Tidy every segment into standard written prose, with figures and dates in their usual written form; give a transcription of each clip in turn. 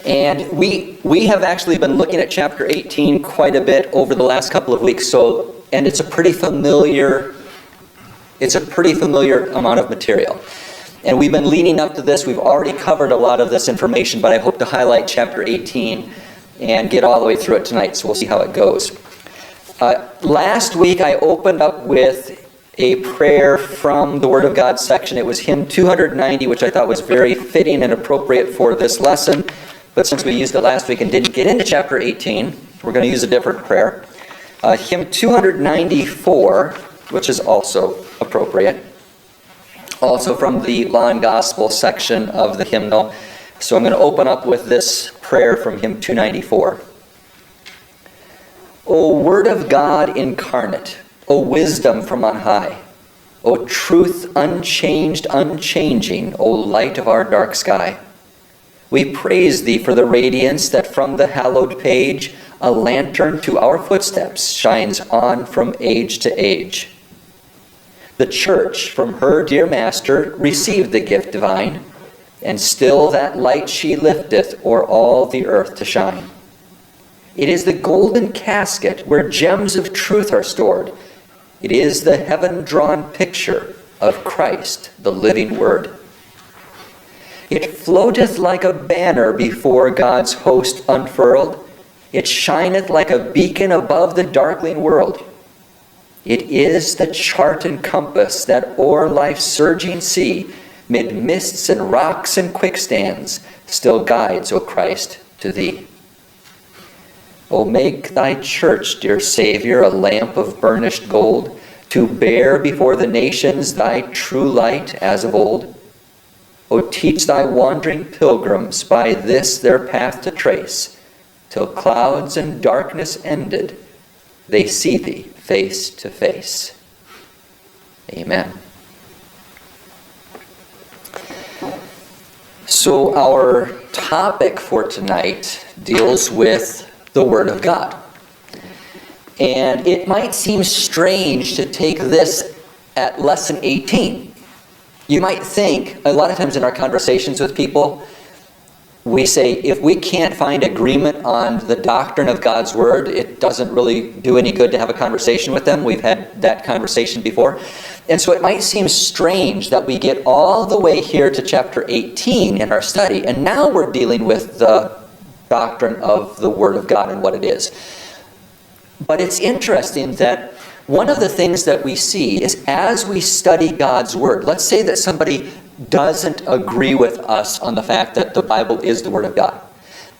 And we have actually been looking at chapter 18 quite a bit over the last couple of weeks. And it's a pretty familiar amount of material. And we've been leading up to this. We've already covered a lot of this information, but I hope to highlight chapter 18 and get all the way through it tonight, so we'll see how it goes. Last week I opened up with a prayer from the Word of God section. It was hymn 290, which I thought was very fitting and appropriate for this lesson. But since we used it last week and didn't get into chapter 18, we're going to use a different prayer. Hymn 294, which is also appropriate. Also from the Law and Gospel section of the hymnal. So I'm going to open up with this prayer from hymn 294. O Word of God incarnate, O wisdom from on high, O truth unchanged, unchanging, O light of our dark sky, we praise thee for the radiance that from the hallowed page a lantern to our footsteps shines on from age to age. The church from her dear master received the gift divine, and still that light she lifteth o'er all the earth to shine. It is the golden casket where gems of truth are stored. It is the heaven-drawn picture of Christ, the living Word. It floateth like a banner before God's host unfurled. It shineth like a beacon above the darkling world. It is the chart and compass that o'er life's surging sea, mid mists and rocks and quicksands, still guides, O Christ, to thee. O make thy church, dear Savior, a lamp of burnished gold, to bear before the nations thy true light as of old. O teach thy wandering pilgrims by this their path to trace, till clouds and darkness ended, they see thee face to face. Amen. So our topic for tonight deals with the Word of God. And it might seem strange to take this at lesson 18. You might think, a lot of times in our conversations with people, we say, if we can't find agreement on the doctrine of God's Word, it doesn't really do any good to have a conversation with them. We've had that conversation before. And so it might seem strange that we get all the way here to chapter 18 in our study, and now we're dealing with the doctrine of the Word of God and what it is. But it's interesting that one of the things that we see is as we study God's Word, let's say that somebody doesn't agree with us on the fact that the Bible is the Word of God.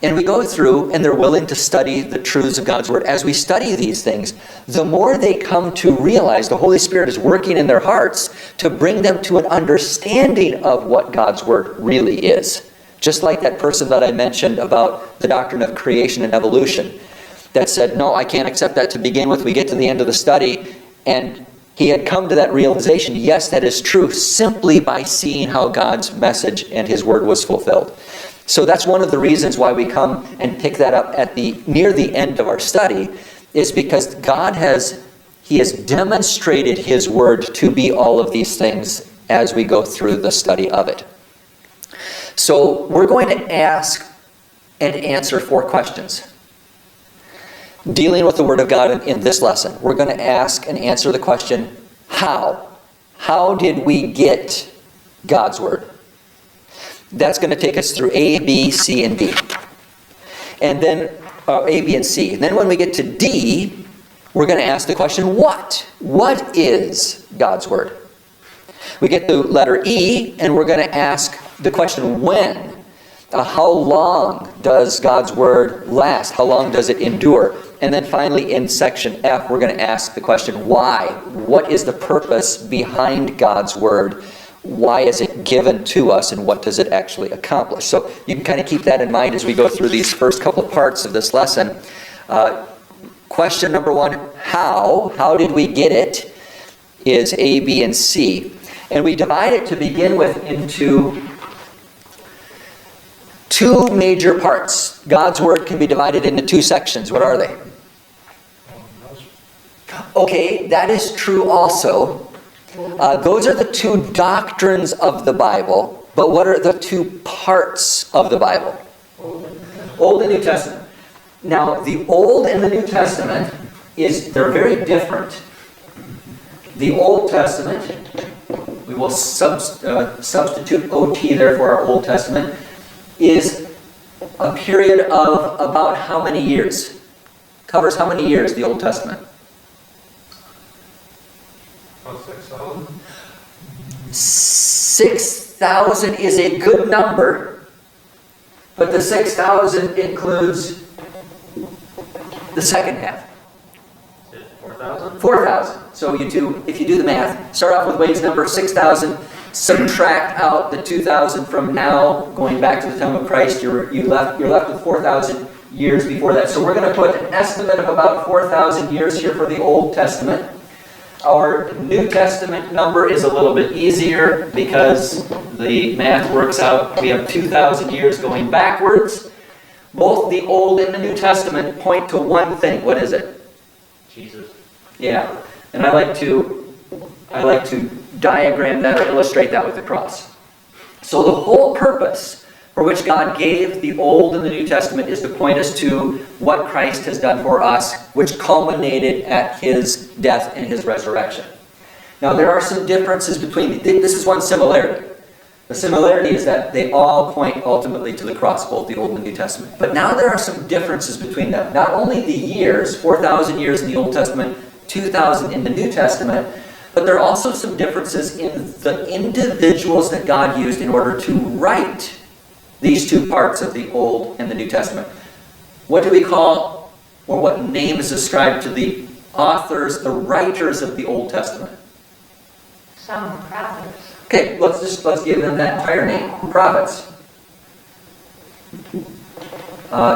And we go through and they're willing to study the truths of God's Word. As we study these things, the more they come to realize the Holy Spirit is working in their hearts to bring them to an understanding of what God's Word really is. Just like that person that I mentioned about the doctrine of creation and evolution that said, no, I can't accept that to begin with. We get to the end of the study, and he had come to that realization, yes, that is true, simply by seeing how God's message and his word was fulfilled. So that's one of the reasons why we come and pick that up at near the end of our study, is because he has demonstrated his word to be all of these things as we go through the study of it. So we're going to ask and answer 4 questions. Dealing with the Word of God in this lesson, we're going to ask and answer the question, how? How did we get God's Word? That's going to take us through A, B, C, and D. And then, A, B, and C. And then when we get to D, we're going to ask the question, what? What is God's Word? We get to letter E, and we're going to ask the question, when? How long does God's Word last? How long does it endure? And then finally in section F, we're going to ask the question, why? What is the purpose behind God's Word? Why is it given to us, and what does it actually accomplish? So you can kind of keep that in mind as we go through these first couple parts of this lesson. Question number 1, how? How did we get it? Is A, B, and C. And we divide it to begin with into 2 major parts. God's Word can be divided into 2 sections. What are they? Okay, that is true also. Those are the 2 doctrines of the Bible. But what are the 2 parts of the Bible? Old and New Testament. Now, the Old and the New Testament they're very different. The Old Testament, we will substitute OT there for our Old Testament, is a period of about how many years? Covers how many years, the Old Testament? 6,000. 6,000 is a good number, but the 6,000 includes the second half. 4,000? 4,000. So if you do the math, start off with Wade's number 6,000, subtract out the 2,000 from now, going back to the time of Christ, you're left with 4,000 years before that. So we're going to put an estimate of about 4,000 years here for the Old Testament. Our New Testament number is a little bit easier because the math works out. We have 2,000 years going backwards. Both the Old and the New Testament point to one thing. What is it? Jesus. Yeah. And I like to diagram that or illustrate that with the cross. So the whole purpose for which God gave the Old and the New Testament is to point us to what Christ has done for us, which culminated at his death and his resurrection. Now there are some differences between this is one similarity. The similarity is that they all point ultimately to the cross, both the Old and the New Testament. But now there are some differences between them. Not only the years, 4,000 years in the Old Testament, 2,000 in the New Testament, but there are also some differences in the individuals that God used in order to write these two parts of the Old and the New Testament. What do we call, or what name is ascribed to the authors, the writers of the Old Testament? Some prophets. Okay, let's give them that entire name, prophets.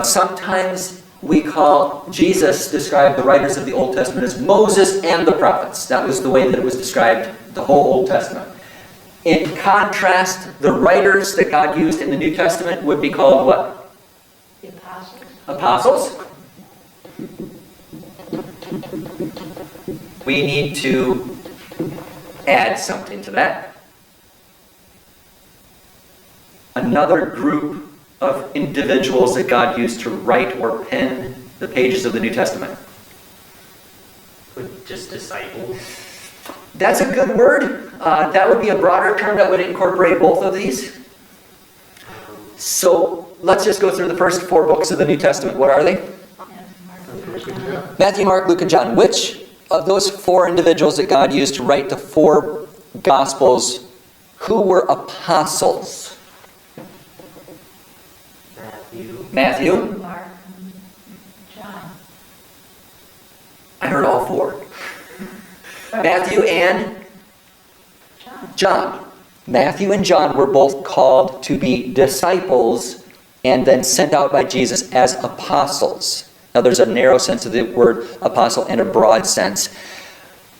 Sometimes we call Jesus described the writers of the Old Testament as Moses and the prophets. That was the way that it was described, the whole Old Testament. In contrast, the writers that God used in the New Testament would be called what? The apostles. Apostles. We need to add something to that. Another group of individuals that God used to write or pen the pages of the New Testament. Just disciples. That's a good word. That would be a broader term that would incorporate both of these. So let's just go through the first 4 books of the New Testament. What are they? Matthew, Mark, Luke, and John. Which of those 4 individuals that God used to write the 4 Gospels, who were apostles? Matthew. Mark, John. I heard all 4. Matthew and John. Matthew and John were both called to be disciples and then sent out by Jesus as apostles. Now there's a narrow sense of the word apostle and a broad sense.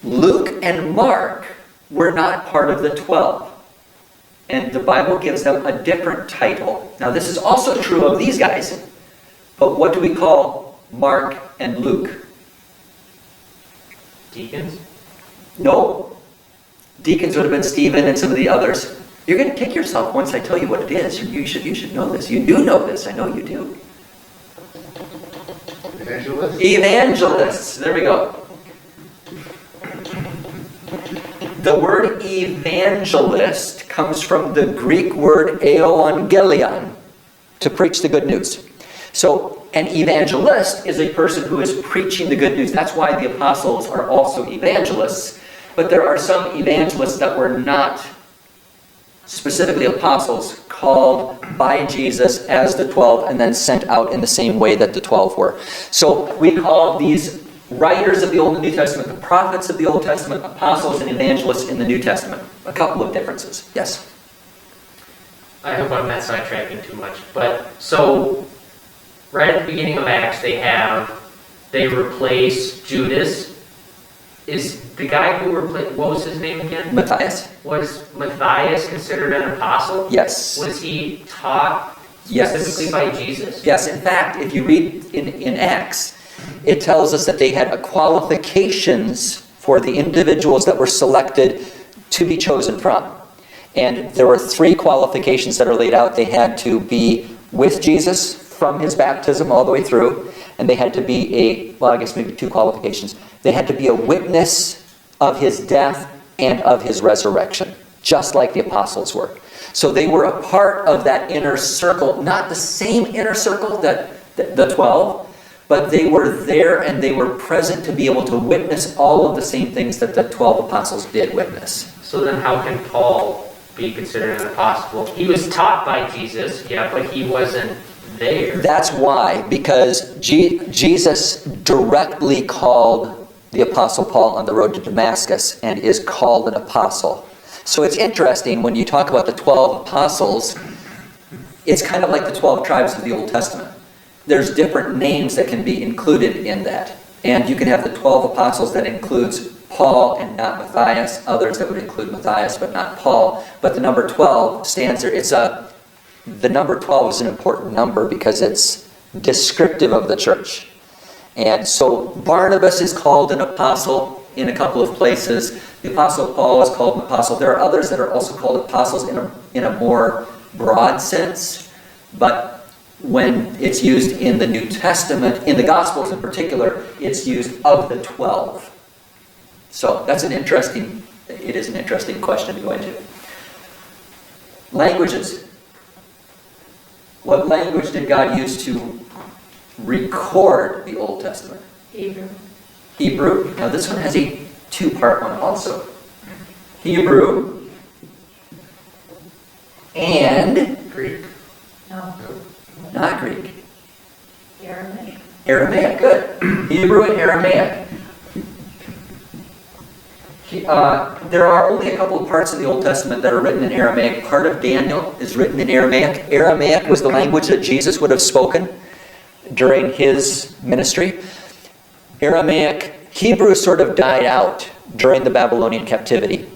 Luke and Mark were not part of the 12. And the Bible gives them a different title. Now this is also true of these guys. But what do we call Mark and Luke? Deacons? No. Deacons would have been Stephen and some of the others. You're going to kick yourself once I tell you what it is. You should know this. You do know this. I know you do. Evangelists. Evangelists. There we go. The word evangelist comes from the Greek word euangelion, to preach the good news. So an evangelist is a person who is preaching the good news. That's why the apostles are also evangelists. But there are some evangelists that were not specifically apostles, called by Jesus as the 12 and then sent out in the same way that the 12 were. So we call these writers of the Old and New Testament the prophets of the Old Testament, apostles and evangelists in the New Testament. A couple of differences. Yes? I hope I'm not sidetracking too much. But so, right at the beginning of Acts, they replace Judas. Is the guy who replaced, what was his name again? Matthias? Was Matthias considered an apostle? Yes. Was he taught Yes. specifically by Jesus? Yes. In fact, if you read in Acts, it tells us that they had qualifications for the individuals that were selected to be chosen from. And there were 3 qualifications that are laid out. They had to be with Jesus from his baptism all the way through, and they had to be I guess maybe two qualifications. They had to be a witness of his death and of his resurrection, just like the apostles were. So they were a part of that inner circle, not the same inner circle that the 12, but they were there and they were present to be able to witness all of the same things that the 12 apostles did witness. So then how can Paul be considered an apostle? He was taught by Jesus, yeah, but he wasn't there. That's why, because Jesus directly called the Apostle Paul on the road to Damascus and is called an apostle. So it's interesting when you talk about the 12 apostles, it's kind of like the 12 tribes of the Old Testament. There's different names that can be included in that. And you can have the 12 apostles that includes Paul and not Matthias, others that would include Matthias but not Paul. But the number 12 stands there. The number 12 is an important number because it's descriptive of the church. And so Barnabas is called an apostle in a couple of places. The Apostle Paul is called an apostle. There are others that are also called apostles in a more broad sense. But when it's used in the New Testament, in the Gospels in particular, it's used of the 12. So it is an interesting question to go into. Languages. What language did God use to record the Old Testament? Hebrew. Now this one has a two-part one also. Hebrew and Greek. No, not Greek. Aramaic. Aramaic, good. Hebrew and Aramaic. There are only a couple of parts of the Old Testament that are written in Aramaic. Part of Daniel is written in Aramaic. Aramaic was the language that Jesus would have spoken during his ministry. Hebrew sort of died out during the Babylonian captivity.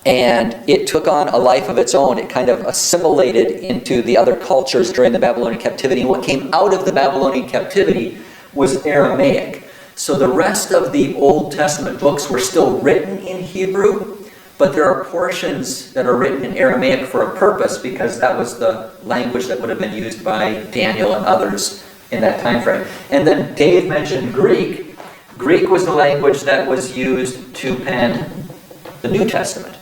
And it took on a life of its own. It kind of assimilated into the other cultures during the Babylonian captivity. And what came out of the Babylonian captivity was Aramaic. So the rest of the Old Testament books were still written in Hebrew, but there are portions that are written in Aramaic for a purpose because that was the language that would have been used by Daniel and others in that time frame. And then Dave mentioned Greek. Greek was the language that was used to pen the New Testament.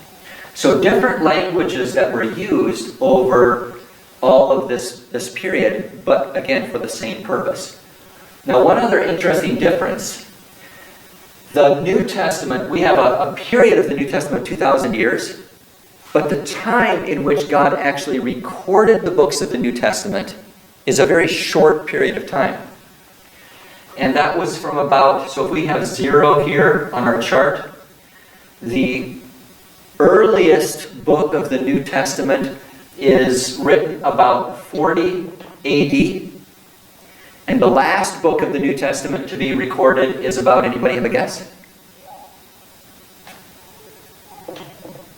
So different languages that were used over all of this period, but again for the same purpose. Now, one other interesting difference. The New Testament, we have a period of the New Testament, 2,000 years, but the time in which God actually recorded the books of the New Testament is a very short period of time. And that was from so if we have 0 here on our chart, the earliest book of the New Testament is written about 40 AD. And the last book of the New Testament to be recorded is about, anybody have a guess?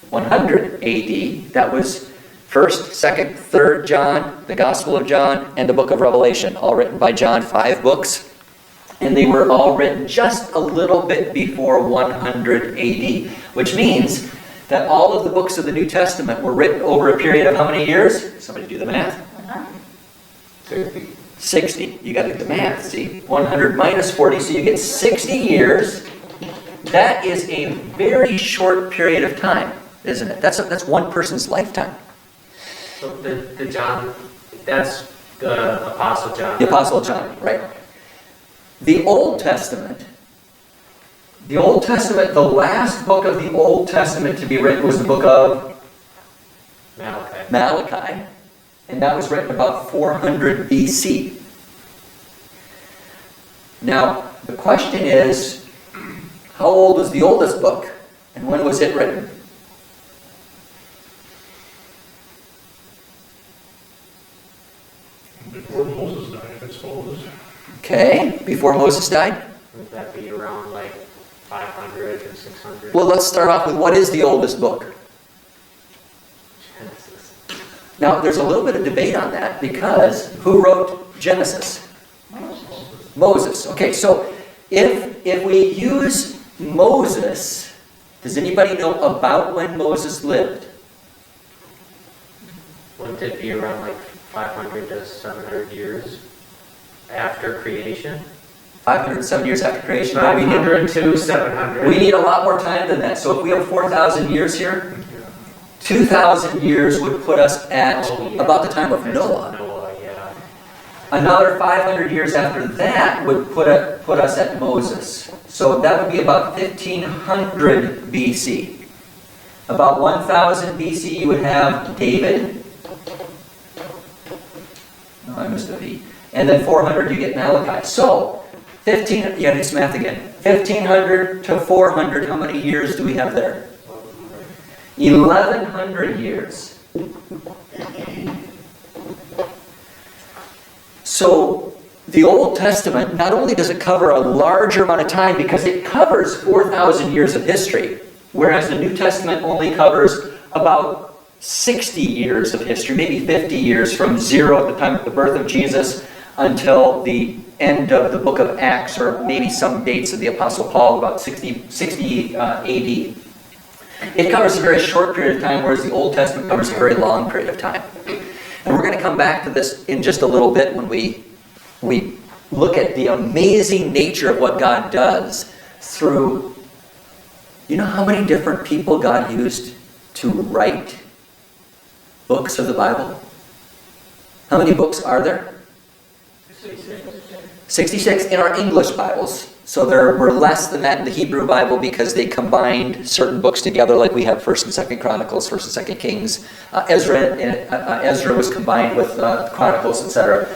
100 AD. That was 1st, 2nd, 3rd John, the Gospel of John, and the book of Revelation, all written by John, 5 books. And they were all written just a little bit before 100 AD, which means that all of the books of the New Testament were written over a period of how many years? Somebody do the math. 60. You got to do the math. See, 100 minus 40, so you get 60 years. That is a very short period of time, isn't it? That's one person's lifetime. So the John, that's the Apostle John. The Apostle John, right. The Old Testament, the last book of the Old Testament to be written was the book of Malachi. And that was written about 400 BC. Now, the question is, how old is the oldest book? And when was it written? Before Moses died, that's how old is it? Okay, before Moses died? Would that be around like 500 or 600? Well, let's start off with what is the oldest book? Genesis. Now, there's a little bit of debate on that because who wrote Genesis? Moses. Okay, so if we use Moses, does anybody know about when Moses lived? Wouldn't it be around like 500 to 700 years after creation? 507 years after creation. But we need, 500 to 700. we need a lot more time than that. So if we have 4,000 years here, 2,000 years would put us at about the time of Noah. Noah, yeah. Another 500 years after that would put us at Moses. So that would be about 1500 BC. About 1000 BC you would have David. No, I missed a V. And then 400 you get Malachi. So 15, yeah, it's math again. 1500 to 400, how many years do we have there? 1100 years. So the Old Testament, not only does it cover a larger amount of time because it covers 4,000 years of history, whereas the New Testament only covers about 60 years of history, maybe 50 years from zero at the time of the birth of Jesus until the end of the book of Acts, or maybe some dates of the Apostle Paul, about 60 AD. It covers a very short period of time, whereas the Old Testament covers a very long period of time. And we're going to come back to this in just a little bit when we look at the amazing nature of what God does through, you know how many different people God used to write books of the Bible? How many books are there? 66 in our English Bibles. So there were less than that in the Hebrew Bible because they combined certain books together, like we have 1st and 2nd Chronicles, 1st and 2nd Kings. Ezra was combined with Chronicles, etc.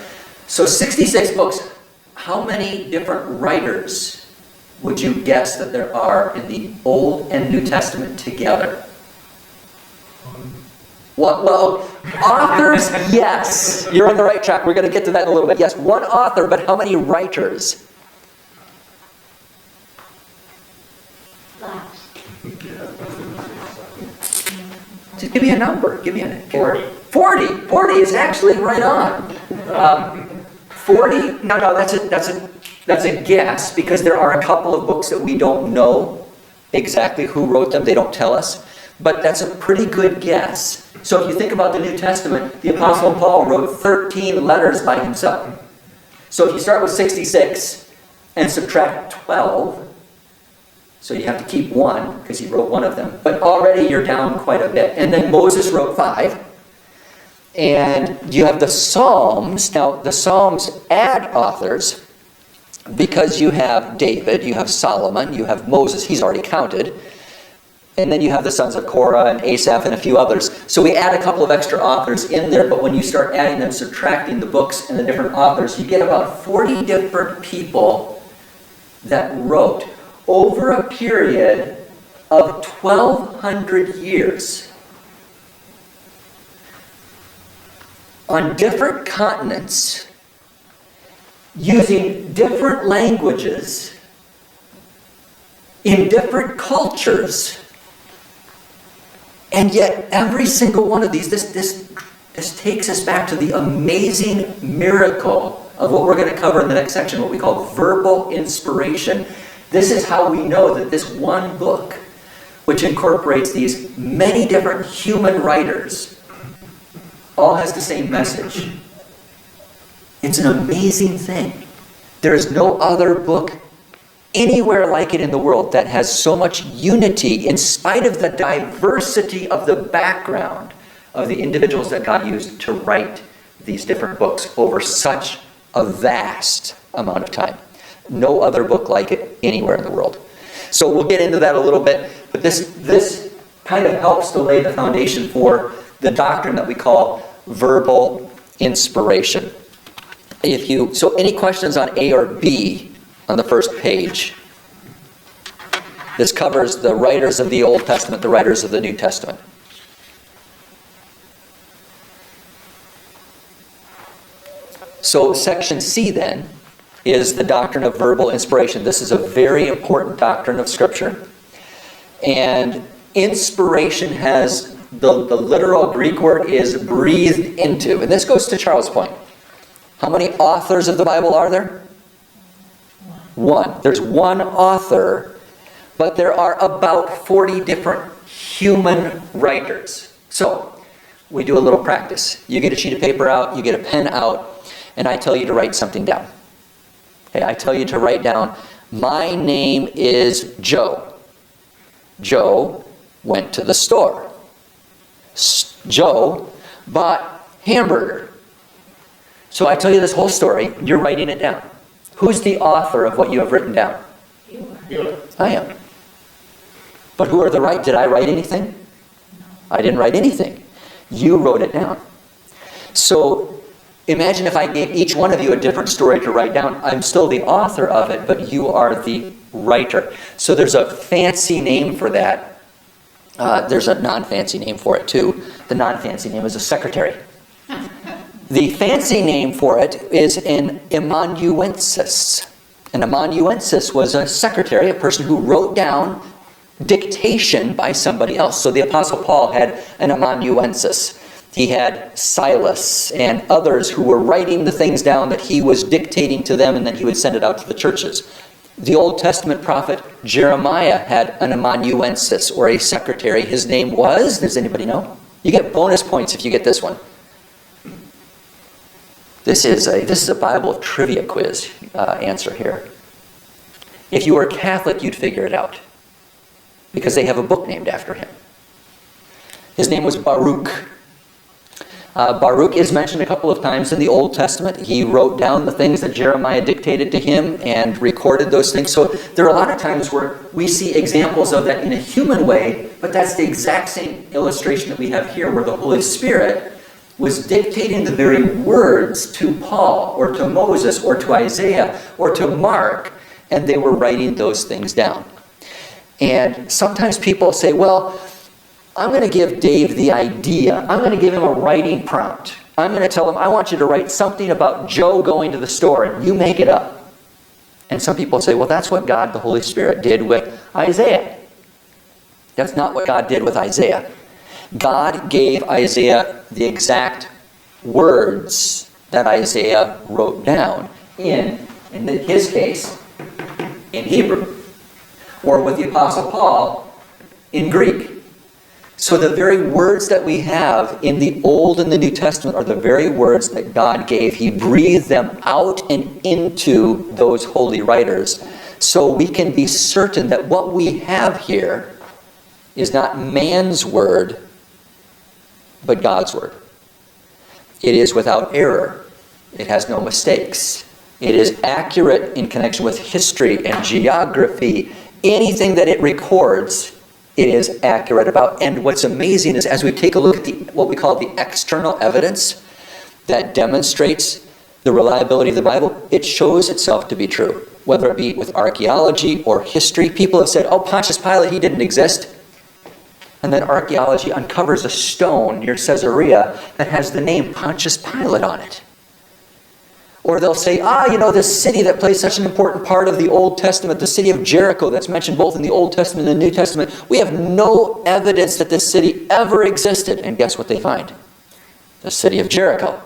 So 66 books. How many different writers would you guess that there are in the Old and New Testament together? Well, authors, yes. You're on the right track. We're going to get to that in a little bit. Yes, one author, but how many writers? Just give me a number. Give me a 40. 40 is actually right on. 40. No, that's a guess because there are a couple of books that we don't know exactly who wrote them. They don't tell us, but that's a pretty good guess. So if you think about the New Testament, the Apostle Paul wrote 13 letters by himself. So if you start with 66 and subtract 12. So you have to keep one because he wrote one of them. But already you're down quite a bit. And then Moses wrote 5. And you have the Psalms. Now, the Psalms add authors because you have David, you have Solomon, you have Moses. He's already counted. And then you have the sons of Korah and Asaph and a few others. So we add a couple of extra authors in there. But when you start adding them, subtracting the books and the different authors, you get about 40 different people that wrote over a period of 1,200 years on different continents using different languages in different cultures. And yet every single one of these, this takes us back to the amazing miracle of what we're going to cover in the next section, what we call verbal inspiration. This is how we know that this one book, which incorporates these many different human writers, all has the same message. It's an amazing thing. There is no other book anywhere like it in the world that has so much unity in spite of the diversity of the background of the individuals that God used to write these different books over such a vast amount of time. No other book like it anywhere in the world. So we'll get into that a little bit, but this kind of helps to lay the foundation for the doctrine that we call verbal inspiration. So any questions on A or B on the first page? This covers the writers of the Old Testament, the writers of the New Testament. So section C then is the doctrine of verbal inspiration. This is a very important doctrine of Scripture. And inspiration has, the literal Greek word is breathed into. And this goes to Charles' point. How many authors of the Bible are there? One. There's one author, but there are about 40 different human writers. So, we do a little practice. You get a sheet of paper out, you get a pen out, and I tell you to write something down. Okay, I tell you to write down, my name is Joe. Joe went to the store. Joe bought hamburger. So I tell you this whole story, you're writing it down. Who's the author of what you have written down? You. I am. But who are the right? Did I write anything? I didn't write anything. You wrote it down. So imagine if I gave each one of you a different story to write down. I'm still the author of it, but you are the writer. So there's a fancy name for that. There's a non-fancy name for it too. The non-fancy name is a secretary. The fancy name for it is an amanuensis. An amanuensis was a secretary, a person who wrote down dictation by somebody else. So the Apostle Paul had an amanuensis. He had Silas and others who were writing the things down that he was dictating to them, and then he would send it out to the churches. The Old Testament prophet Jeremiah had an amanuensis, or a secretary. His name was, does anybody know? You get bonus points if you get this one. This is a Bible trivia quiz answer here. If you were Catholic, you'd figure it out, because they have a book named after him. His name was Baruch. Baruch is mentioned a couple of times in the Old Testament. He wrote down the things that Jeremiah dictated to him and recorded those things. So there are a lot of times where we see examples of that in a human way, but that's the exact same illustration that we have here, where the Holy Spirit was dictating the very words to Paul or to Moses or to Isaiah or to Mark, and they were writing those things down. And sometimes people say, well, I'm going to give Dave the idea. I'm going to give him a writing prompt. I'm going to tell him, I want you to write something about Joe going to the store, and you make it up. And some people say, well, that's what God, the Holy Spirit, did with Isaiah. That's not what God did with Isaiah. God gave Isaiah the exact words that Isaiah wrote down in his case, in Hebrew, or with the Apostle Paul in Greek. So the very words that we have in the Old and the New Testament are the very words that God gave. He breathed them out and into those holy writers. So we can be certain that what we have here is not man's word, but God's word. It is without error. It has no mistakes. It is accurate in connection with history and geography. Anything that it records, it is accurate about. And what's amazing is, as we take a look at what we call the external evidence that demonstrates the reliability of the Bible, it shows itself to be true. Whether it be with archaeology or history, people have said, oh, Pontius Pilate, he didn't exist. And then archaeology uncovers a stone near Caesarea that has the name Pontius Pilate on it. Or they'll say, this city that plays such an important part of the Old Testament, the city of Jericho that's mentioned both in the Old Testament and the New Testament, we have no evidence that this city ever existed. And guess what they find? The city of Jericho.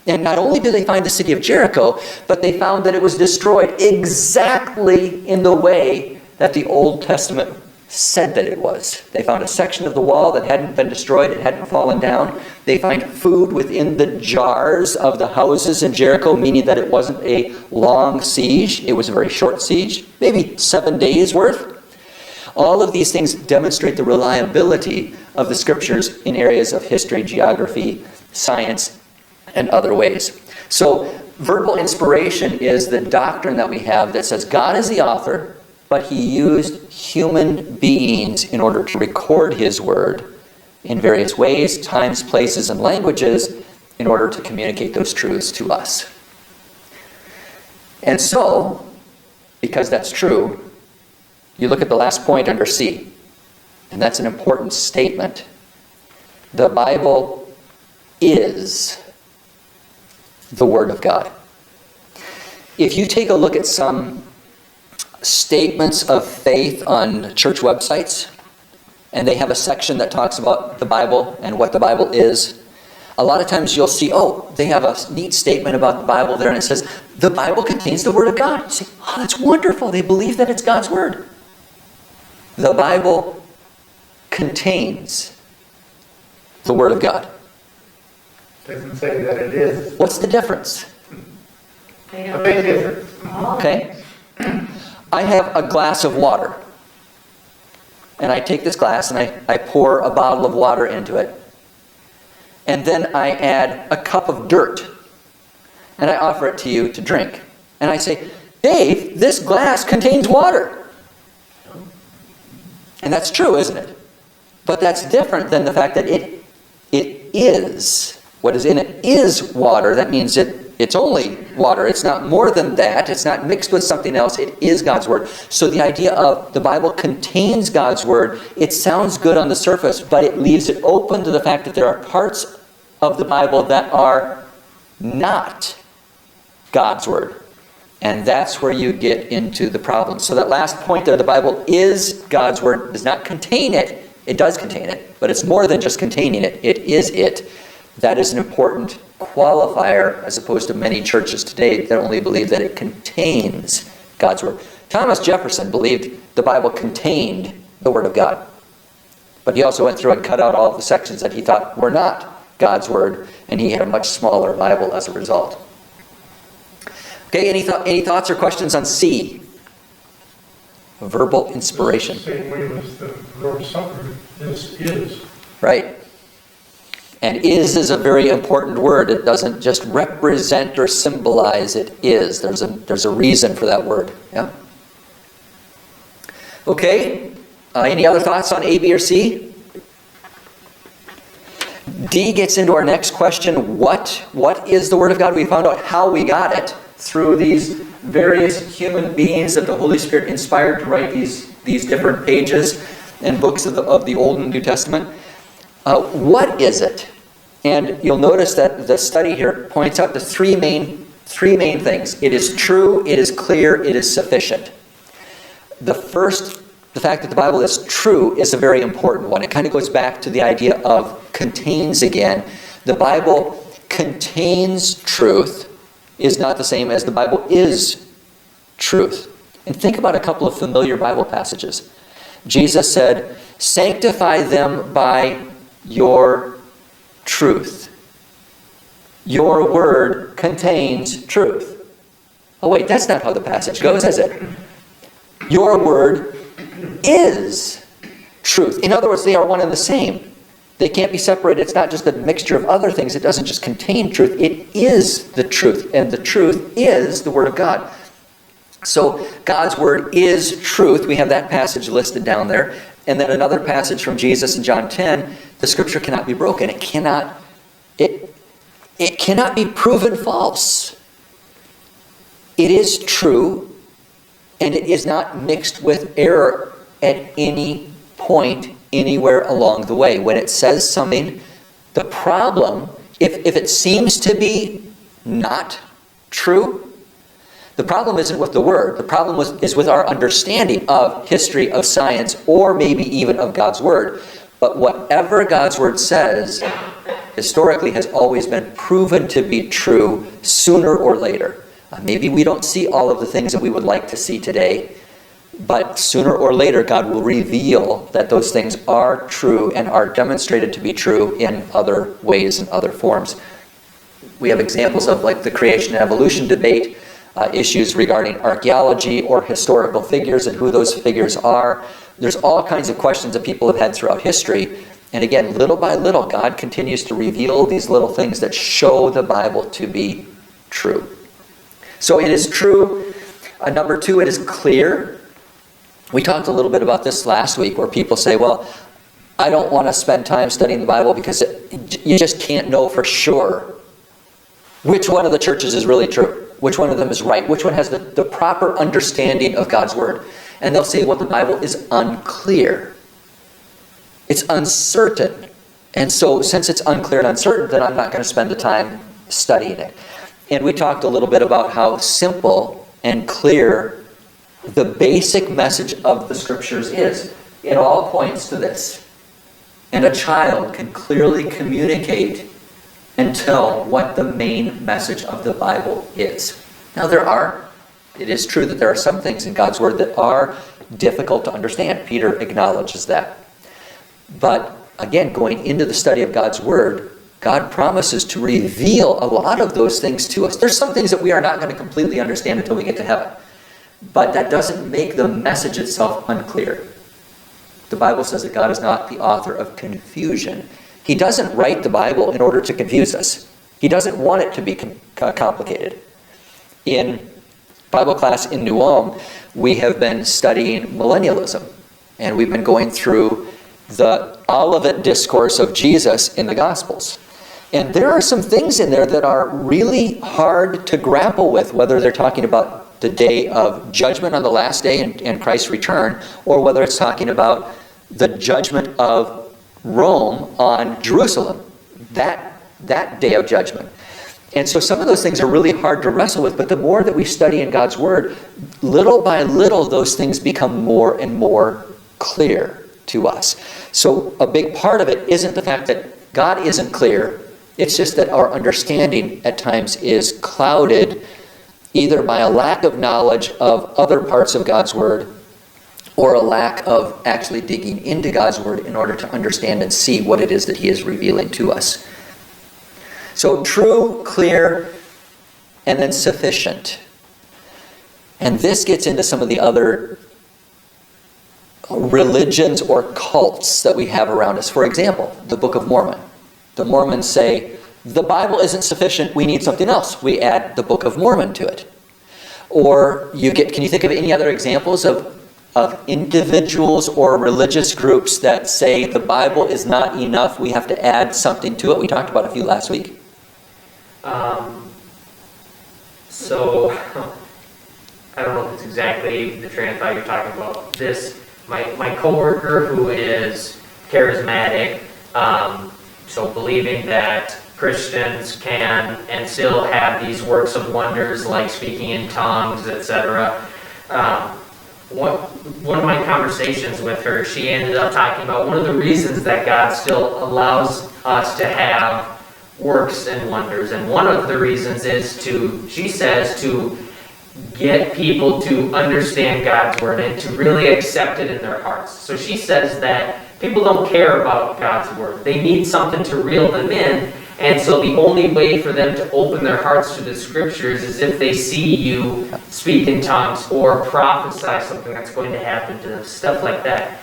And not only do they find the city of Jericho, but they found that it was destroyed exactly in the way that the Old Testament said that it was. They found a section of the wall that hadn't been destroyed, it hadn't fallen down. They find food within the jars of the houses in Jericho, meaning that it wasn't a long siege. It was a very short siege, maybe 7 days worth. All of these things demonstrate the reliability of the scriptures in areas of history, geography, science, and other ways. So verbal inspiration is the doctrine that we have that says God is the author, but he used human beings in order to record his word in various ways, times, places, and languages in order to communicate those truths to us. And so, because that's true, you look at the last point under C, and that's an important statement. The Bible is the Word of God. If you take a look at some statements of faith on church websites, and they have a section that talks about the Bible and what the Bible is, a lot of times you'll see, they have a neat statement about the Bible there, and it says, the Bible contains the Word of God. You say, that's wonderful. They believe that it's God's Word. The Bible contains the Word of God. Doesn't say that it is. What's the difference? They A don't. big difference. Okay. I have a glass of water. And I take this glass and I pour a bottle of water into it. And then I add a cup of dirt. And I offer it to you to drink. And I say, Dave, this glass contains water. And that's true, isn't it? But that's different than the fact that it is. What is in it is water. That means it's only water. It's not more than that. It's not mixed with something else. It is God's Word. So the idea of the Bible contains God's Word, it sounds good on the surface, but it leaves it open to the fact that there are parts of the Bible that are not God's Word. And that's where you get into the problem. So that last point there, the Bible is God's Word, does not contain it. It does contain it, but it's more than just containing it. It is it. That is an important qualifier as opposed to many churches today that only believe that it contains God's Word. Thomas Jefferson believed the Bible contained the Word of God. But he also went through and cut out all of the sections that he thought were not God's Word, and he had a much smaller Bible as a result. Okay, any thoughts or questions on C? Verbal inspiration. Same way as the Lord's Supper. This is. Right. And is a very important word. It doesn't just represent or symbolize, it is. There's a reason for that word. Yeah. Okay. Any other thoughts on A, B, or C? D gets into our next question. What is the Word of God? We found out how we got it through these various human beings that the Holy Spirit inspired to write these different pages and books of the Old and New Testament. What is it? And you'll notice that the study here points out the three main things. It is true, it is clear, it is sufficient. The fact that the Bible is true is a very important one. It kind of goes back to the idea of contains again. The Bible contains truth is not the same as the Bible is truth. And think about a couple of familiar Bible passages. Jesus said, "Sanctify them by your truth. Your word contains truth." Oh wait, that's not how the passage goes, is it? Your word is truth. In other words, they are one and the same. They can't be separated. It's not just a mixture of other things. It doesn't just contain truth. It is the truth. And the truth is the Word of God. So God's Word is truth. We have that passage listed down there. And then another passage from Jesus in John 10. The Scripture cannot be broken. It cannot be proven false. It is true. And it is not mixed with error at any point anywhere along the way. When it says something, the problem, if it seems to be not true, the problem isn't with the Word. The problem is with our understanding of history, of science, or maybe even of God's Word. But whatever God's Word says, historically has always been proven to be true sooner or later. Maybe we don't see all of the things that we would like to see today, but sooner or later God will reveal that those things are true and are demonstrated to be true in other ways and other forms. We have examples of like the creation and evolution debate, issues regarding archaeology or historical figures and who those figures are. There's all kinds of questions that people have had throughout history. And again, little by little, God continues to reveal these little things that show the Bible to be true. So it is true. Number two, it is clear. We talked a little bit about this last week where people say, well, I don't want to spend time studying the Bible because you just can't know for sure which one of the churches is really true, which one of them is right, which one has the proper understanding of God's Word. And they'll say, well, the Bible is unclear. It's uncertain. And so since it's unclear and uncertain, then I'm not going to spend the time studying it. And we talked a little bit about how simple and clear the basic message of the Scriptures is. It all points to this. And a child can clearly communicate and tell what the main message of the Bible is. Now it is true that there are some things in God's Word that are difficult to understand. Peter acknowledges that. But again, going into the study of God's Word, God promises to reveal a lot of those things to us. There's some things that we are not going to completely understand until we get to heaven. But that doesn't make the message itself unclear. The Bible says that God is not the author of confusion. He doesn't write the Bible in order to confuse us. He doesn't want it to be complicated. In Bible class in New Ulm, we have been studying millennialism. And we've been going through the Olivet discourse of Jesus in the Gospels. And there are some things in there that are really hard to grapple with, whether they're talking about the day of judgment on the last day and Christ's return, or whether it's talking about the judgment of Rome on Jerusalem, that day of judgment. And so some of those things are really hard to wrestle with, but the more that we study in God's Word, little by little, those things become more and more clear to us. So a big part of it isn't the fact that God isn't clear. It's just that our understanding at times is clouded either by a lack of knowledge of other parts of God's Word or a lack of actually digging into God's Word in order to understand and see what it is that He is revealing to us. So true, clear, and then sufficient. And this gets into some of the other religions or cults that we have around us. For example, the Book of Mormon. The Mormons say, the Bible isn't sufficient, we need something else. We add the Book of Mormon to it. Or can you think of any other examples of individuals or religious groups that say the Bible is not enough, we have to add something to it? We talked about a few last week. So, I don't know if it's exactly the train of thought you're talking about. My coworker who is charismatic, so believing that Christians can and still have these works of wonders like speaking in tongues, etc. One of my conversations with her, she ended up talking about one of the reasons that God still allows us to have works and wonders. And one of the reasons is she says, to get people to understand God's Word and to really accept it in their hearts. So she says that people don't care about God's Word. They need something to reel them in. And so the only way for them to open their hearts to the Scriptures is if they see you speak in tongues or prophesy something that's going to happen to them, stuff like that.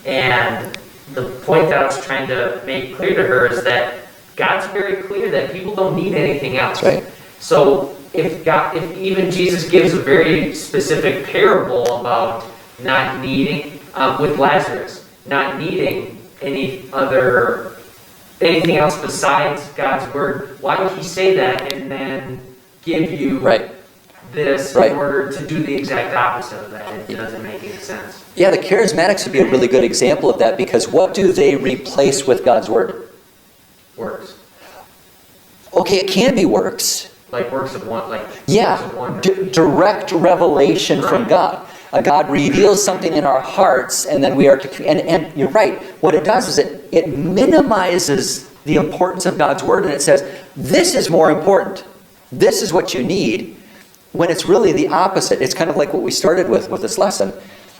And the point that I was trying to make clear to her is that God's very clear that people don't need anything else. Right. So if even Jesus gives a very specific parable about not needing, with Lazarus, not needing anything else besides God's Word, why would He say that and then give you this in order to do the exact opposite of that? It doesn't make any sense. Yeah, the charismatics would be a really good example of that, because what do they replace with God's Word? Works. Okay, it can be works. Like works of one, like Yeah, works of wonder. direct revelation from God. God reveals something in our hearts, and then we are to, and you're right, what it does is it minimizes the importance of God's Word, and it says, this is more important. This is what you need, when it's really the opposite. It's kind of like what we started with this lesson.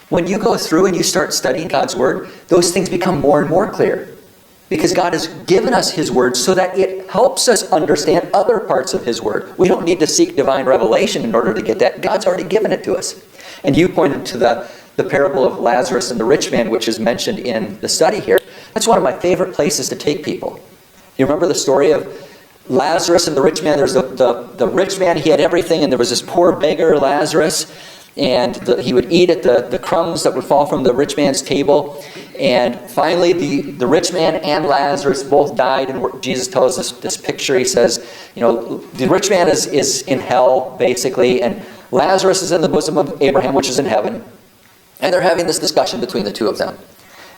When you go through and you start studying God's Word, those things become more and more clear. Because God has given us His Word so that it helps us understand other parts of His Word. We don't need to seek divine revelation in order to get that. God's already given it to us. And you pointed to the parable of Lazarus and the rich man, which is mentioned in the study here. That's one of my favorite places to take people. You remember the story of Lazarus and the rich man? There's the rich man, he had everything, and there was this poor beggar, Lazarus, and he would eat at the crumbs that would fall from the rich man's table. And finally, the rich man and Lazarus both died. And Jesus tells us this picture. He says, the rich man is in hell, basically, and Lazarus is in the bosom of Abraham, which is in heaven. And they're having this discussion between the two of them.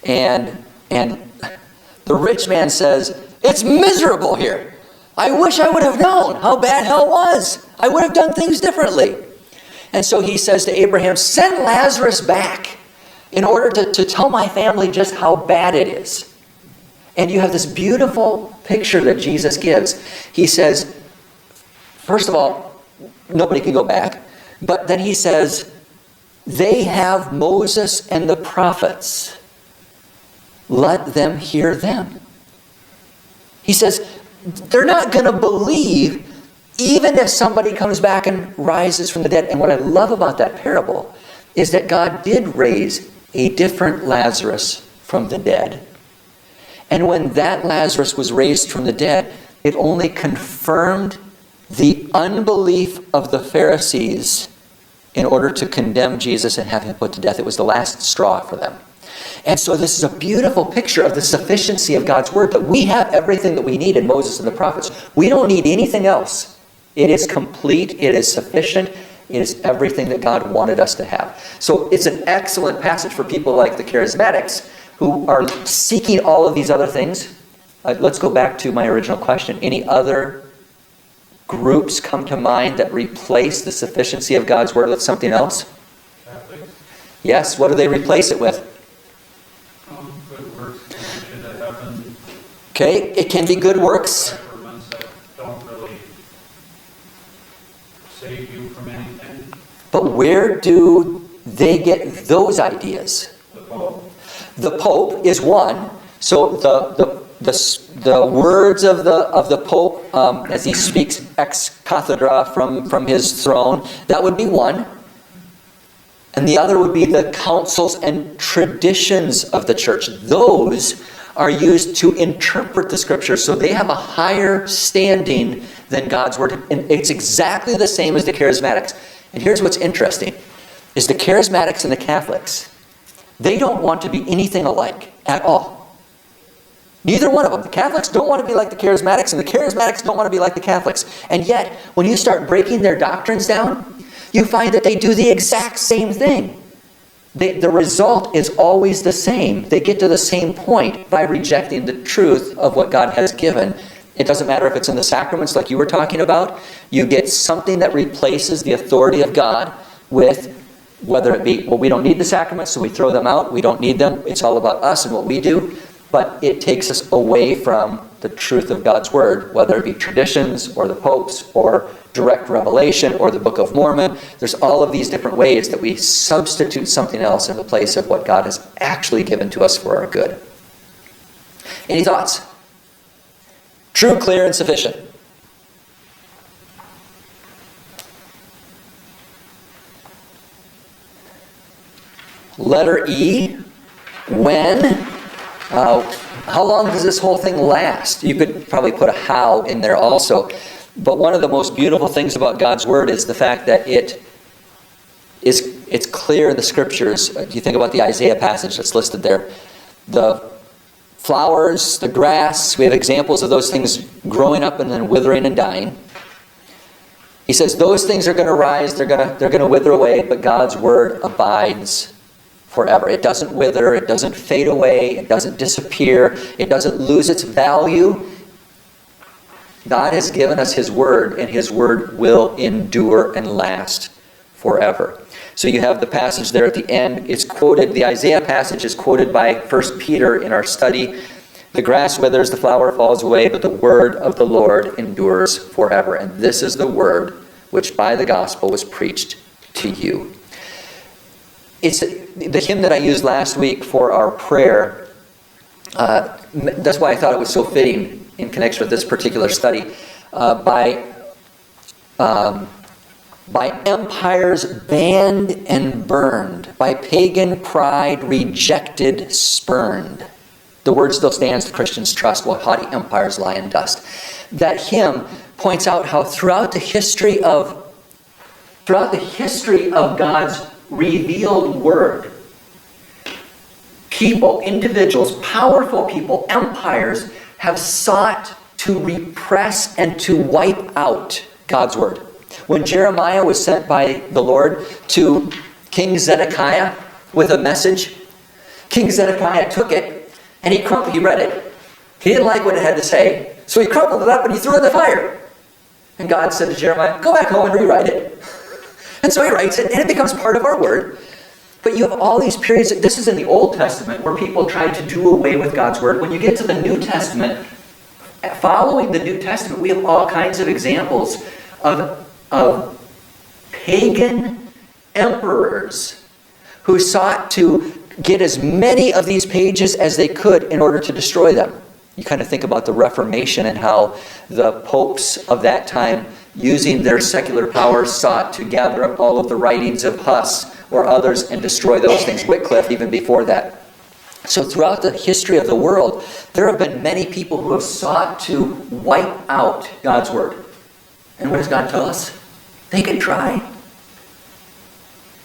And the rich man says, it's miserable here. I wish I would have known how bad hell was. I would have done things differently. And so he says to Abraham, send Lazarus back in order to tell my family just how bad it is. And you have this beautiful picture that Jesus gives. He says, first of all, nobody can go back. But then he says, they have Moses and the prophets. Let them hear them. He says, they're not going to believe even if somebody comes back and rises from the dead. And what I love about that parable is that God did raise a different Lazarus from the dead. And when that Lazarus was raised from the dead, it only confirmed the unbelief of the Pharisees in order to condemn Jesus and have him put to death. It was the last straw for them. And so this is a beautiful picture of the sufficiency of God's word, that we have everything that we need in Moses and the prophets. We don't need anything else. It is complete. It is sufficient. It is everything that God wanted us to have. So it's an excellent passage for people like the charismatics who are seeking all of these other things. Let's go back to my original question. Any other groups come to mind that replace the sufficiency of God's word with something else? Catholics, Yes, what do they replace it with? good works that happen, Okay, it can be good works. sacraments that don't really save you from anything. But where do they get those ideas? The Pope, The Pope is one. So the words of the Pope as he speaks ex cathedra from his throne, that would be one. And the other would be the councils and traditions of the church. Those are used to interpret the scriptures, so they have a higher standing than God's word. And it's exactly the same as the charismatics. And here's what's interesting, is the charismatics and the Catholics, they don't want to be anything alike at all. Neither one of them. The Catholics don't want to be like the charismatics, and the charismatics don't want to be like the Catholics. And yet, when you start breaking their doctrines down, you find that they do the exact same thing. The result is always the same. They get to the same point by rejecting the truth of what God has given. It doesn't matter if it's in the sacraments like you were talking about. You get something that replaces the authority of God with, whether it be, well, we don't need the sacraments, so we throw them out. We don't need them. It's all about us and what we do. But it takes us away from the truth of God's word, whether it be traditions or the popes or direct revelation or the Book of Mormon. There's all of these different ways that we substitute something else in the place of what God has actually given to us for our good. Any thoughts? True, clear, and sufficient. Letter E, when? How long does this whole thing last? You could probably put a how in there also. But one of the most beautiful things about God's word is the fact that it's clear in the scriptures. You think about the Isaiah passage that's listed there. The flowers, the grass, we have examples of those things growing up and then withering and dying. He says those things are going to rise, they're going to wither away, but God's word abides forever. It doesn't wither, it doesn't fade away, it doesn't disappear, it doesn't lose its value. God has given us his word, and his word will endure and last forever. So you have the passage there at the end. It's quoted, the Isaiah passage is quoted by 1 Peter in our study. The grass withers, the flower falls away, but the word of the Lord endures forever. And this is the word which by the gospel was preached to you. It's the hymn that I used last week for our prayer. That's why I thought it was so fitting in connection with this particular study. By empires banned and burned, by pagan pride rejected, spurned. The word still stands, the Christians trust, while haughty empires lie in dust. That hymn points out how throughout the history of God's revealed word, people, individuals, powerful people, empires have sought to repress and to wipe out God's word. When Jeremiah was sent by the Lord to King Zedekiah with a message, King Zedekiah took it and he read it. He didn't like what it had to say, so he crumpled it up and he threw it in the fire. And God said to Jeremiah, go back home and rewrite it. And so he writes it, and it becomes part of our word. But you have all these periods, this is in the Old Testament, where people tried to do away with God's word. When you get to the New Testament, following the New Testament, we have all kinds of examples of pagan emperors who sought to get as many of these pages as they could in order to destroy them. You kind of think about the Reformation and how the popes of that time, using their secular powers, sought to gather up all of the writings of Huss or others and destroy those things. Wycliffe, even before that. So throughout the history of the world, there have been many people who have sought to wipe out God's word. And what does God tell us? They can try,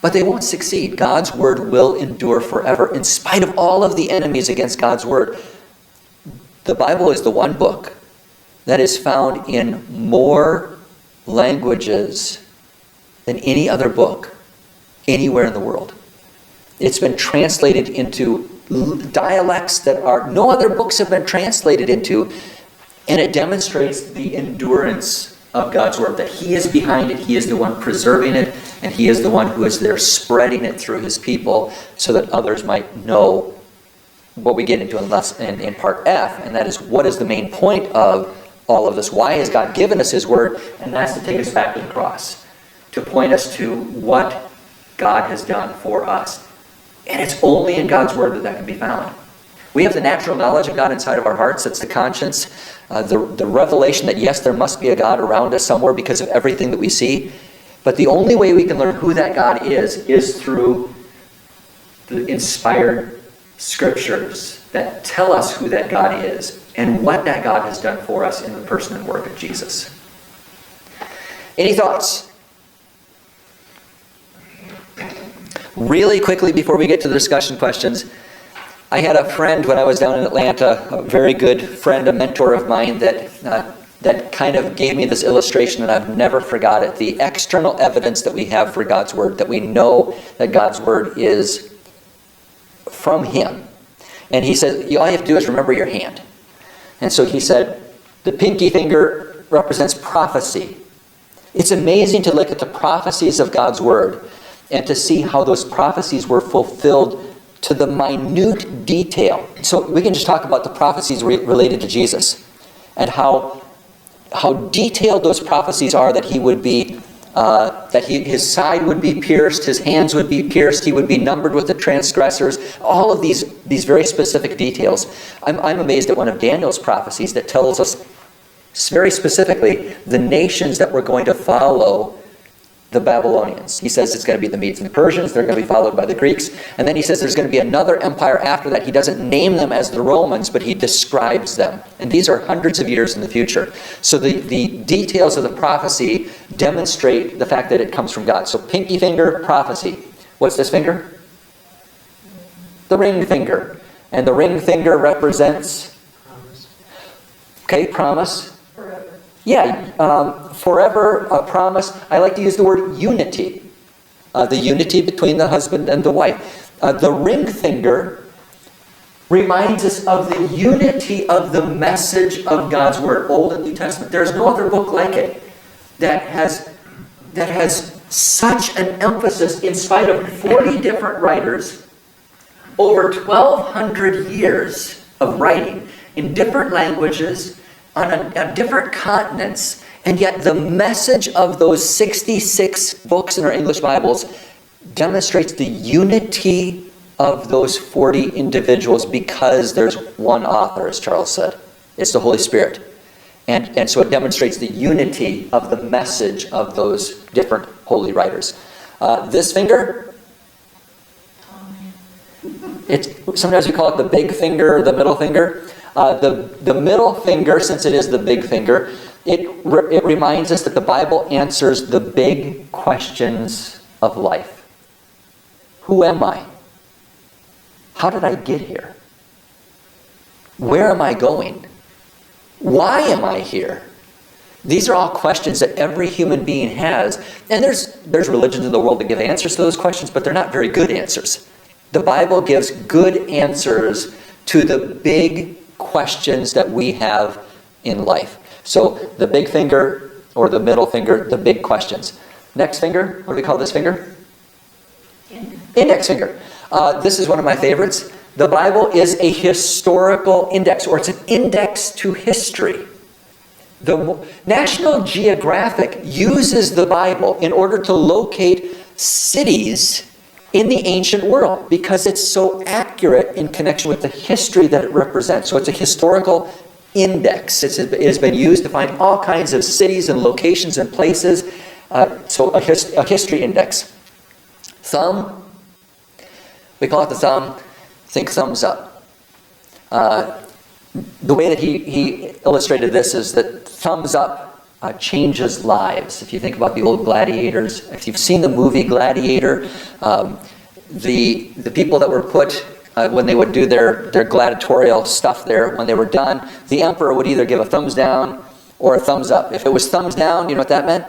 but they won't succeed. God's word will endure forever in spite of all of the enemies against God's word. The Bible is the one book that is found in more languages than any other book anywhere in the world. It's been translated into dialects that no other books have been translated into, and it demonstrates the endurance of God's word, that He is behind it, He is the one preserving it, and He is the one who is there spreading it through His people so that others might know what we get into in part F, and that is, what is the main point of all of this? Why has God given us His word? And that's to take us back to the cross, to point us to what God has done for us. And it's only in God's word that can be found. We have the natural knowledge of God inside of our hearts. It's the conscience, the revelation that, yes, there must be a God around us somewhere because of everything that we see. But the only way we can learn who that God is through the inspired scriptures that tell us who that God is and what that God has done for us in the person and work of Jesus. Any thoughts? Really quickly before we get to the discussion questions, I had a friend when I was down in Atlanta, a very good friend, a mentor of mine, that kind of gave me this illustration, and I've never forgot it. The external evidence that we have for God's word, that we know that God's word is from Him. And he said, all you have to do is remember your hand. And so he said, the pinky finger represents prophecy. It's amazing to look at the prophecies of God's word and to see how those prophecies were fulfilled to the minute detail. So we can just talk about the prophecies related to Jesus and how detailed those prophecies are, that He would be his side would be pierced, His hands would be pierced, He would be numbered with the transgressors. All of these very specific details. I'm amazed at one of Daniel's prophecies that tells us very specifically the nations that were going to follow the Babylonians. He says it's going to be the Medes and the Persians. They're going to be followed by the Greeks. And then he says there's going to be another empire after that. He doesn't name them as the Romans, but he describes them. And these are hundreds of years in the future. So the details of the prophecy demonstrate the fact that it comes from God. So pinky finger, prophecy. What's this finger? The ring finger. And the ring finger represents? Promise. Yeah, forever, a promise. I like to use the word unity. The unity between the husband and the wife. The ring finger reminds us of the unity of the message of God's word, Old and New Testament. There's no other book like it that has such an emphasis, in spite of 40 different writers, over 1,200 years of writing in different languages, on different continents, and yet the message of those 66 books in our English Bibles demonstrates the unity of those 40 individuals because there's one author, as Charles said. It's the Holy Spirit. And so it demonstrates the unity of the message of those different holy writers. This finger, sometimes we call it the big finger or the middle finger. The middle finger, since it is the big finger, it reminds us that the Bible answers the big questions of life. Who am I? How did I get here? Where am I going? Why am I here? These are all questions that every human being has. And there's religions in the world that give answers to those questions, but they're not very good answers. The Bible gives good answers to the big questions that we have in life. So the big finger or the middle finger, the big questions. Next finger, what do we call this finger? Index finger. This is one of my favorites. The Bible is a historical index, or it's an index to history. The National Geographic uses the Bible in order to locate cities in the ancient world because it's so accurate in connection with the history that it represents. So it's a historical index. It has been used to find all kinds of cities and locations and places. So a history index. Thumb, we call it the thumb. Think thumbs up. The way that he illustrated this is that thumbs up changes lives. If you think about the old gladiators, if you've seen the movie Gladiator, the people that were put when they would do their gladiatorial stuff there, when they were done, the emperor would either give a thumbs down or a thumbs up. If it was thumbs down, you know what that meant?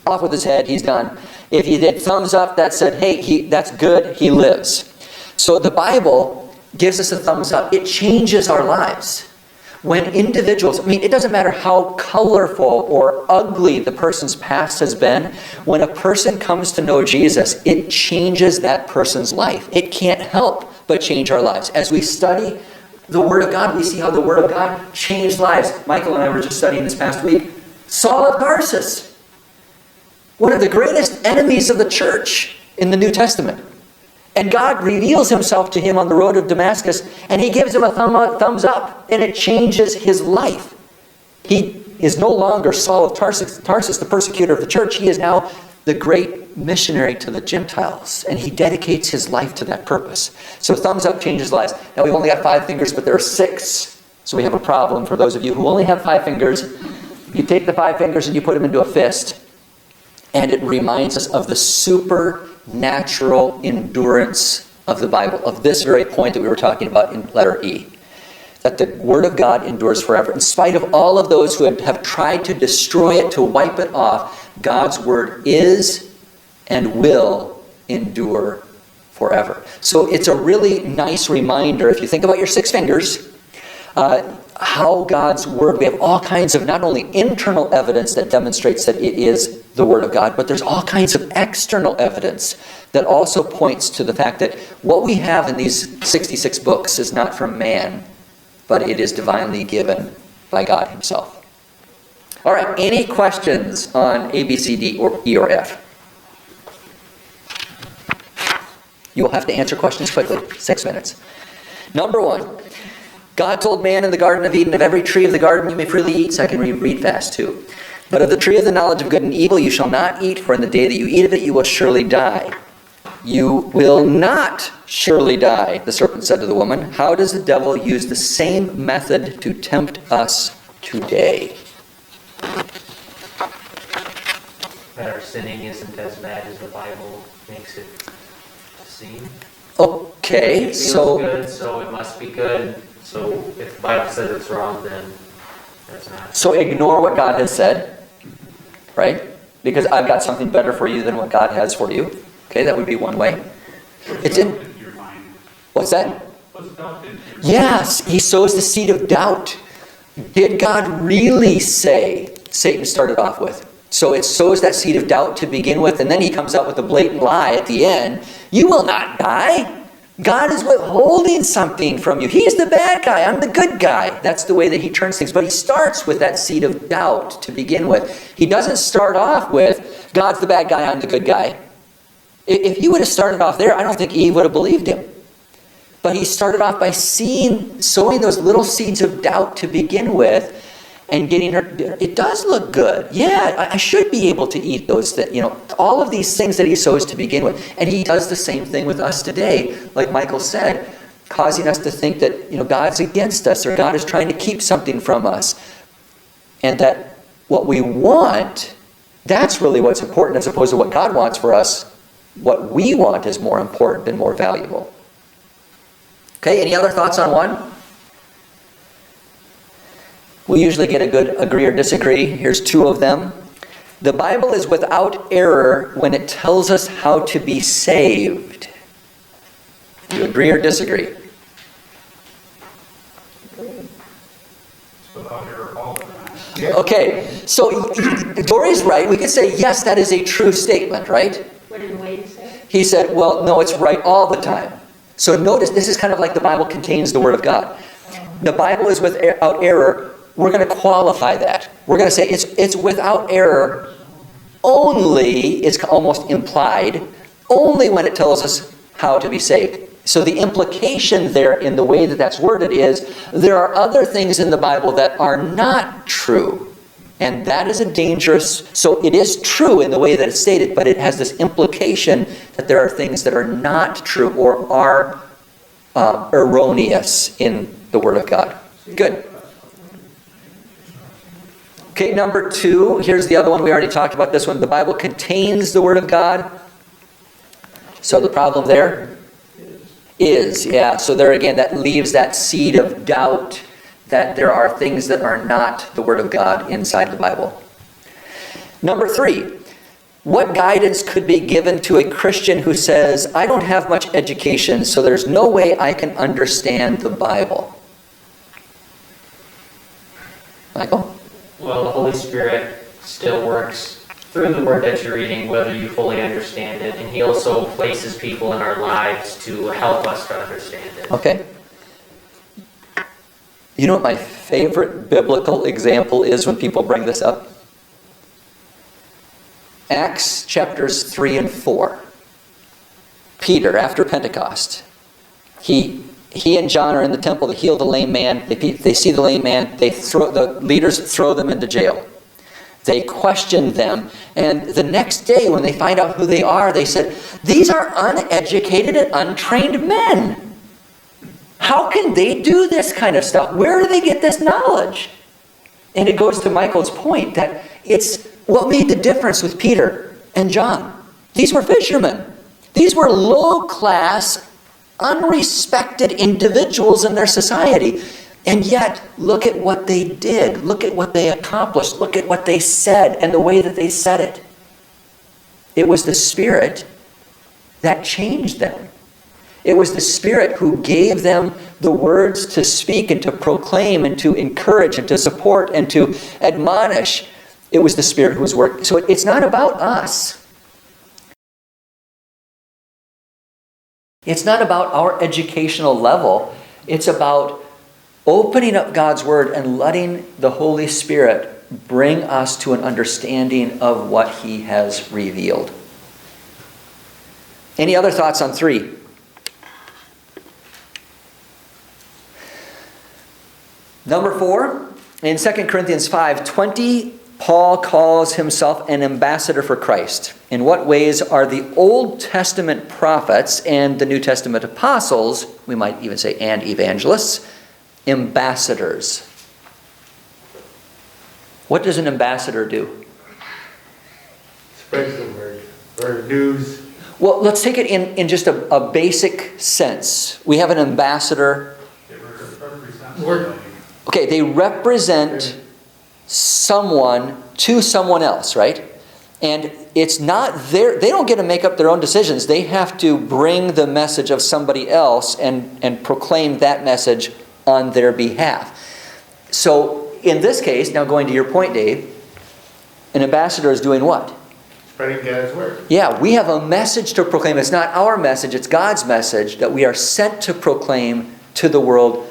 Off with his head, he's done. If he did thumbs up, that said, hey, that's good, he lives. So the Bible gives us a thumbs up. It changes our lives. When individuals, it doesn't matter how colorful or ugly the person's past has been, when a person comes to know Jesus, it changes that person's life. It can't help but change our lives. As we study the Word of God, we see how the Word of God changed lives. Michael and I were just studying this past week. Saul of Tarsus, one of the greatest enemies of the church in the New Testament. And God reveals himself to him on the road to Damascus, and he gives him a thumbs up, and it changes his life. He is no longer Saul of Tarsus, the persecutor of the church. He is now the great missionary to the Gentiles, and he dedicates his life to that purpose. So thumbs up changes lives. Now, we've only got 5 fingers, but there are 6, so we have a problem for those of you who only have 5 fingers. You take the 5 fingers and you put them into a fist, and it reminds us of the supernatural endurance of the Bible, of this very point that we were talking about in letter E. That the Word of God endures forever. In spite of all of those who have tried to destroy it, to wipe it off, God's Word is and will endure forever. So it's a really nice reminder, if you think about your 6 fingers, how God's Word, we have all kinds of not only internal evidence that demonstrates that it is the Word of God, but there's all kinds of external evidence that also points to the fact that what we have in these 66 books is not from man, but it is divinely given by God himself. All right, any questions on A, B, C, D, or E, or F? You will have to answer questions quickly. 6 minutes. Number 1. God told man in the Garden of Eden, of every tree of the garden you may freely eat. So I can read fast too. But of the tree of the knowledge of good and evil you shall not eat, for in the day that you eat of it you will surely die. You will not surely die, the serpent said to the woman. How does the devil use the same method to tempt us today? That our sinning isn't as bad as the Bible makes it seem. Okay, It feels good, so it must be good. So if the Bible says it's wrong, then that's not. So ignore what God has said, right? Because I've got something better for you than what God has for you. Okay, that would be one way. It's in. What's that? Yes, he sows the seed of doubt. Did God really say? Satan started off with. So it sows that seed of doubt to begin with, and then he comes out with a blatant lie at the end. You will not die. God is withholding something from you. He's the bad guy. I'm the good guy. That's the way that he turns things. But he starts with that seed of doubt to begin with. He doesn't start off with, God's the bad guy, I'm the good guy. If he would have started off there, I don't think Eve would have believed him. But he started off by sowing those little seeds of doubt to begin with, and getting her, it does look good. Yeah, I should be able to eat those, all of these things that he sows to begin with. And he does the same thing with us today, like Michael said, causing us to think that, God's against us, or God is trying to keep something from us. And that what we want, that's really what's important, as opposed to what God wants for us. What we want is more important and more valuable. Okay, any other thoughts on one? We usually get a good agree or disagree. Here's 2 of them. The Bible is without error when it tells us how to be saved. Do you agree or disagree? Okay, so Dory's right. We could say, yes, that is a true statement, right? What did Wade say? He said, well, no, it's right all the time. So notice, this is kind of like the Bible contains the Word of God. The Bible is without error. We're going to qualify that. We're going to say it's without error only, it's almost implied, only when it tells us how to be saved. So the implication there in the way that that's worded is there are other things in the Bible that are not true. And that is a dangerous, so it is true in the way that it's stated, but it has this implication that there are things that are not true or are erroneous in the Word of God. Good. Okay, number 2, here's the other one. We already talked about this one. The Bible contains the Word of God. So the problem there is, yeah. So there again, that leaves that seed of doubt that there are things that are not the Word of God inside the Bible. Number 3, what guidance could be given to a Christian who says, I don't have much education, so there's no way I can understand the Bible? Michael? Well, the Holy Spirit still works through the word that you're reading, whether you fully understand it, and He also places people in our lives to help us to understand it. Okay. You know what my favorite biblical example is when people bring this up? Acts chapters 3 and 4. Peter, after Pentecost, he and John are in the temple to heal the lame man. They see the lame man. The leaders throw them into jail. They question them. And the next day when they find out who they are, they said, these are uneducated and untrained men. How can they do this kind of stuff? Where do they get this knowledge? And it goes to Michael's point that it's what made the difference with Peter and John. These were fishermen. These were low-class, unrespected individuals in their society. And yet, look at what they did. Look at what they accomplished. Look at what they said and the way that they said it. It was the Spirit that changed them. It was the Spirit who gave them the words to speak and to proclaim and to encourage and to support and to admonish. It was the Spirit who was working. So it's not about us. It's not about our educational level. It's about opening up God's Word and letting the Holy Spirit bring us to an understanding of what He has revealed. Any other thoughts on 3? Number 4, in 2 Corinthians 5:20, Paul calls himself an ambassador for Christ. In what ways are the Old Testament prophets and the New Testament apostles, we might even say and evangelists, ambassadors? What does an ambassador do? Spreads the word, or news. Well, let's take it in just a basic sense. We have an ambassador. Okay, they represent someone to someone else, right? And it's not they don't get to make up their own decisions. They have to bring the message of somebody else and proclaim that message on their behalf. So in this case, now going to your point, Dave, an ambassador is doing what? Spreading God's word. Yeah, we have a message to proclaim. It's not our message, it's God's message that we are sent to proclaim to the world.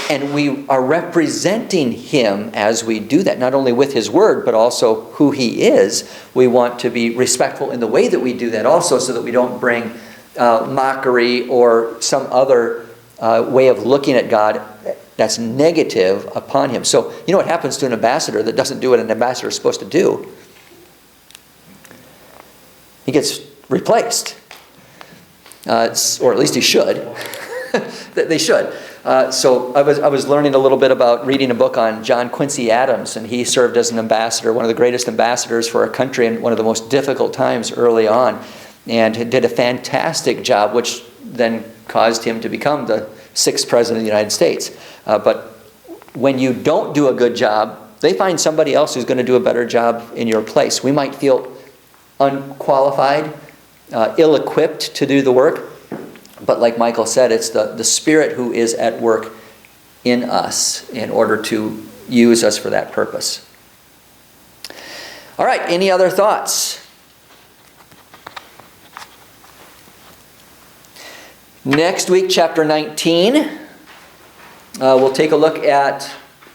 And we are representing Him as we do that, not only with His Word, but also who He is. We want to be respectful in the way that we do that also, so that we don't bring mockery or some other way of looking at God that's negative upon Him. So, you know what happens to an ambassador that doesn't do what an ambassador is supposed to do? He gets replaced. Or at least he should. They should. So I was learning a little bit about reading a book on John Quincy Adams, and he served as an ambassador, one of the greatest ambassadors for our country in one of the most difficult times early on, and did a fantastic job, which then caused him to become the 6th president of the United States. But when you don't do a good job, they find somebody else who's going to do a better job in your place. We might feel unqualified, ill-equipped to do the work. But like Michael said, it's the Spirit who is at work in us in order to use us for that purpose. All right, any other thoughts? Next week, chapter 19, we'll take a look at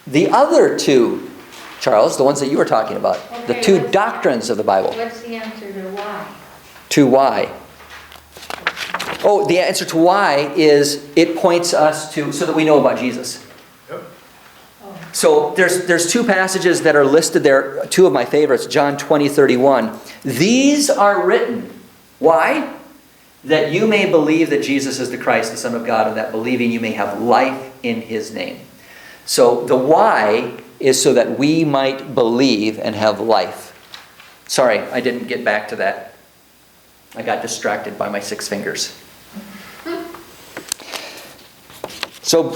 the other 2, Charles, the ones that you were talking about. Okay, the 2 doctrines of the Bible. What's the answer to why? To why? Oh, the answer to why is it points us to, so that we know about Jesus. Yep. So there's two passages that are listed there, two of my favorites, John 20:31. These are written. Why? That you may believe that Jesus is the Christ, the Son of God, and that believing you may have life in His name. So the why is so that we might believe and have life. Sorry, I didn't get back to that. I got distracted by my 6 fingers. So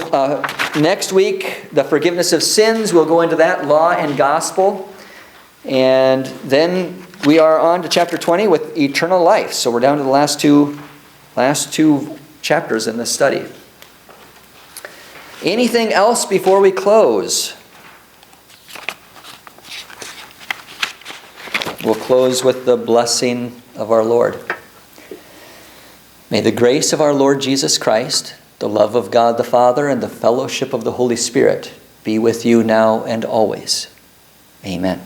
next week, the forgiveness of sins, we'll go into that, law and gospel. And then we are on to chapter 20 with eternal life. So we're down to the last two chapters in this study. Anything else before we close? We'll close with the blessing of our Lord. May the grace of our Lord Jesus Christ, the love of God the Father, and the fellowship of the Holy Spirit be with you now and always. Amen.